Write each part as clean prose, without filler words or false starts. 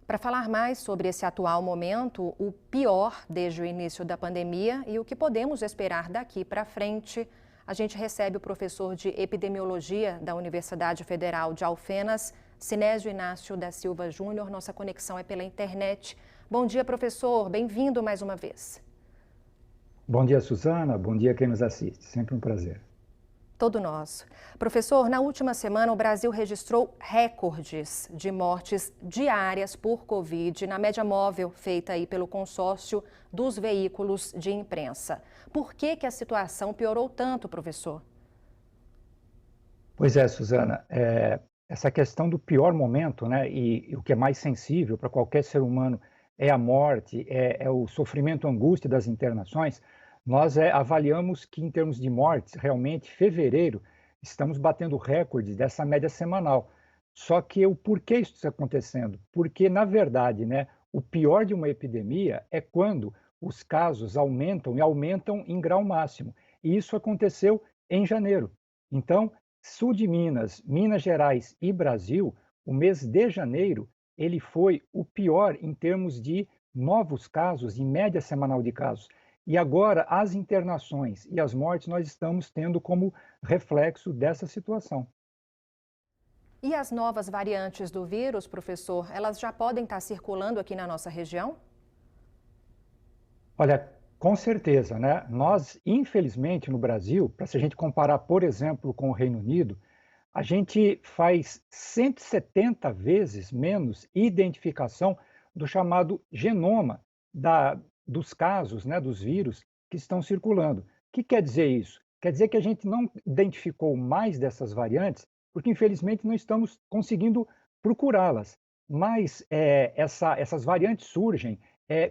Para falar mais sobre esse atual momento, o pior desde o início da pandemia e o que podemos esperar daqui para frente, a gente recebe o professor de epidemiologia da Universidade Federal de Alfenas, Sinésio Inácio da Silva Júnior. Nossa conexão é pela internet. Bom dia, professor. Bem-vindo mais uma vez. Bom dia, Suzana. Bom dia quem nos assiste. Sempre um prazer. Todo nosso. Professor, na última semana o Brasil registrou recordes de mortes diárias por Covid na média móvel feita aí pelo consórcio dos veículos de imprensa. Por que a situação piorou tanto, professor? Pois é, Suzana. Essa questão do pior momento, né, e o que é mais sensível para qualquer ser humano é a morte, é o sofrimento, a angústia das internações. Nós avaliamos que, em termos de mortes, realmente, fevereiro, estamos batendo recordes dessa média semanal. Só que o porquê isso está acontecendo? Porque, na verdade, né, o pior de uma epidemia é quando os casos aumentam e aumentam em grau máximo. E isso aconteceu em janeiro. Então, sul de Minas, Minas Gerais e Brasil, o mês de janeiro, ele foi o pior em termos de novos casos, em média semanal de casos. E agora, as internações e as mortes nós estamos tendo como reflexo dessa situação. E as novas variantes do vírus, professor, elas já podem estar circulando aqui na nossa região? Olha, com certeza, né? Nós, infelizmente, no Brasil, para se a gente comparar, por exemplo, com o Reino Unido, a gente faz 170 vezes menos identificação do chamado genoma dos casos, né, dos vírus que estão circulando. O que quer dizer isso? Quer dizer que a gente não identificou mais dessas variantes, porque infelizmente não estamos conseguindo procurá-las. Mas essas variantes surgem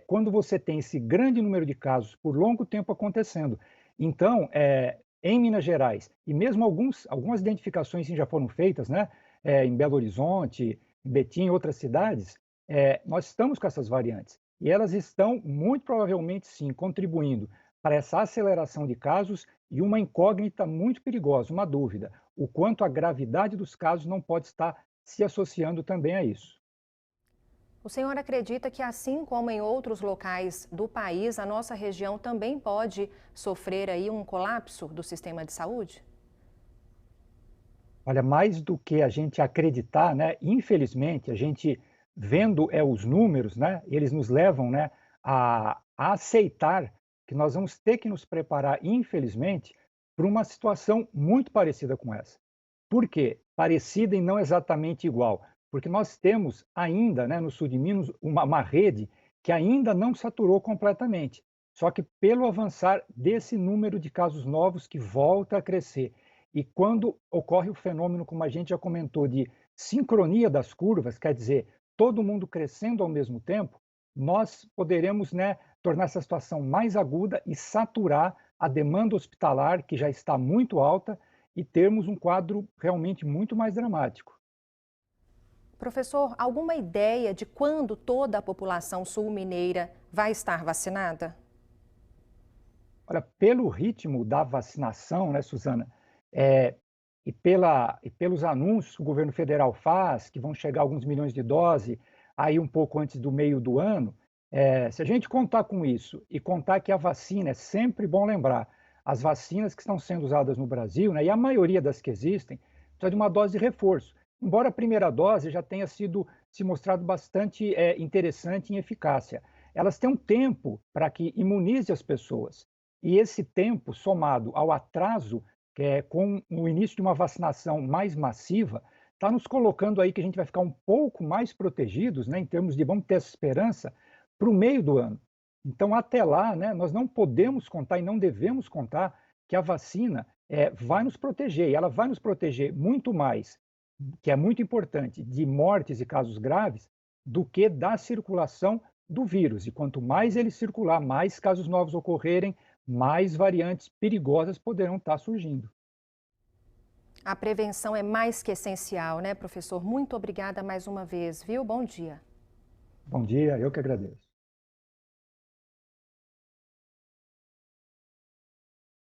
quando você tem esse grande número de casos por longo tempo acontecendo. Então, em Minas Gerais, e mesmo algumas identificações sim, já foram feitas, né? Em Belo Horizonte, em Betim e outras cidades, nós estamos com essas variantes. E elas estão, muito provavelmente, sim, contribuindo para essa aceleração de casos e uma incógnita muito perigosa, uma dúvida: o quanto a gravidade dos casos não pode estar se associando também a isso. O senhor acredita que, assim como em outros locais do país, a nossa região também pode sofrer aí um colapso do sistema de saúde? Olha, mais do que a gente acreditar, né, infelizmente, a gente vendo os números, né, eles nos levam, né, a aceitar que nós vamos ter que nos preparar, infelizmente, para uma situação muito parecida com essa. Por quê? Parecida e não exatamente igual. Porque nós temos ainda, né, no sul de Minas, uma rede que ainda não saturou completamente. Só que pelo avançar desse número de casos novos que volta a crescer, e quando ocorre o fenômeno, como a gente já comentou, de sincronia das curvas, quer dizer, todo mundo crescendo ao mesmo tempo, nós poderemos, né, tornar essa situação mais aguda e saturar a demanda hospitalar, que já está muito alta, e termos um quadro realmente muito mais dramático. Professor, alguma ideia de quando toda a população sul-mineira vai estar vacinada? Olha, pelo ritmo da vacinação, né, Suzana, e pelos anúncios que o governo federal faz, que vão chegar alguns milhões de doses aí um pouco antes do meio do ano, se a gente contar com isso e contar que a vacina, é sempre bom lembrar, as vacinas que estão sendo usadas no Brasil, né, e a maioria das que existem, precisa de uma dose de reforço. Embora a primeira dose já tenha se mostrado bastante interessante em eficácia, elas têm um tempo para que imunize as pessoas. E esse tempo, somado ao atraso, com o início de uma vacinação mais massiva, está nos colocando aí que a gente vai ficar um pouco mais protegidos, né, em termos de vamos ter essa esperança para o meio do ano. Então, até lá, né, nós não podemos contar e não devemos contar que a vacina vai nos proteger, e ela vai nos proteger muito mais, que é muito importante, de mortes e casos graves, do que da circulação do vírus. E quanto mais ele circular, mais casos novos ocorrerem, mais variantes perigosas poderão estar surgindo. A prevenção é mais que essencial, né, professor? Muito obrigada mais uma vez, viu? Bom dia. Bom dia, eu que agradeço.